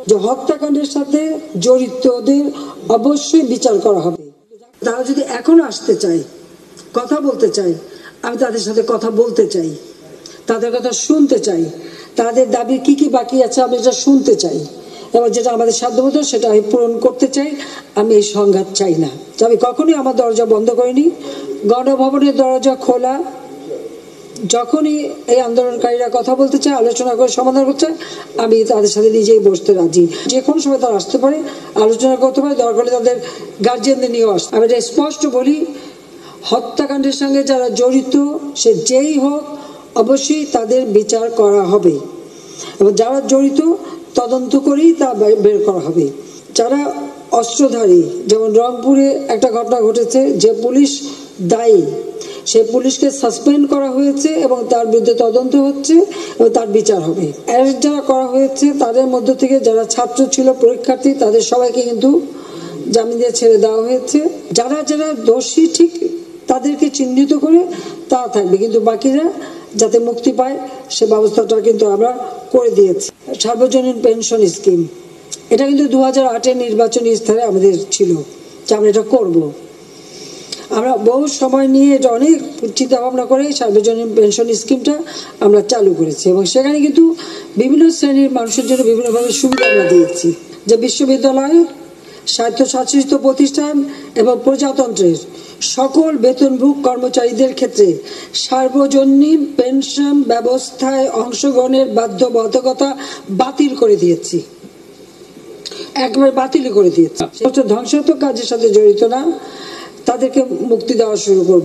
যে হত্যাকাণ্ডের সাথে জড়িতদের অবশ্যই বিচার করা হবে। তারা যদি এখনো আসতে চায়, কথা বলতে চায়, আমি তাদের সাথে কথা বলতে চাই, তাদের কথা শুনতে চাই, তাদের দাবি কি কি বাকি আছে আমি এটা শুনতে চাই, এবং যেটা আমাদের সাধ্যমতো সেটা আমি পূরণ করতে চাই। আমি এই সংঘাত চাই না। আমি কখনোই আমার দরজা বন্ধ করিনি। গণভবনের দরজা খোলা। যখনই এই আন্দোলনকারীরা কথা বলতে চায়, আলোচনা করে সমাধান করতে চায়, আমি তাদের সাথে নিজেই বসতে রাজি। যে কোনো সময় তারা আসতে পারে, আলোচনা করতে পারে, দরকার হলে তাদের গার্জিয়ানদের নিয়েও আসতে। আমি এটা স্পষ্ট বলি, হত্যাকাণ্ডের সঙ্গে যারা জড়িত সে যেই হোক অবশ্যই তাদের বিচার করা হবে, এবং যারা জড়িত তদন্ত করেই তা বের করা হবে। যারা অস্ত্রধারী, যেমন রংপুরে একটা ঘটনা ঘটেছে, যে পুলিশ দায়ী সে পুলিশকে সাসপেন্ড করা হয়েছে এবং তার বিরুদ্ধে তদন্ত হচ্ছে এবং তার বিচার হবে। অ্যারেস্ট যারা করা হয়েছে তাদের মধ্য থেকে যারা ছাত্র ছিল, পরীক্ষার্থী, তাদের সবাইকে কিন্তু জামিন দিয়ে ছেড়ে দেওয়া হয়েছে। যারা যারা দোষী ঠিক তাদেরকে চিহ্নিত করে তা থাকবে, কিন্তু বাকিরা যাতে মুক্তি পায় সে ব্যবস্থাটা কিন্তু আমরা করে দিয়েছি। সার্বজনীন পেনশন স্কিম, এটা কিন্তু 2008-এর নির্বাচনী স্তরে আমাদের ছিল যে আমরা এটা করব। আমরা বহু সময় নিয়ে এটা অনেক চিন্তা ভাবনা করে সার্বজনীন পেনশন স্কিমটা আমরা চালু করেছি, এবং সেখানে কিন্তু বিভিন্ন শ্রেণীর মানুষের জন্য বিভিন্নভাবে সুবিধা আমরা দিয়েছি। যে বিশ্ববিদ্যালয়, স্বায়ত্তশাসিত প্রতিষ্ঠান এবং প্রজাতন্ত্রের সকল বেতনভোগী কর্মচারীদের ক্ষেত্রে সার্বজনীন পেনশন ব্যবস্থায় অংশগ্রহণের বাধ্যবাধকতা বাতিল করে দিয়েছি, একবার বাতিল করে দিয়েছি। ধ্বংসাত্মক কাজের সাথে জড়িত না তাদেরকে মুক্তি দেওয়া শুরু করব।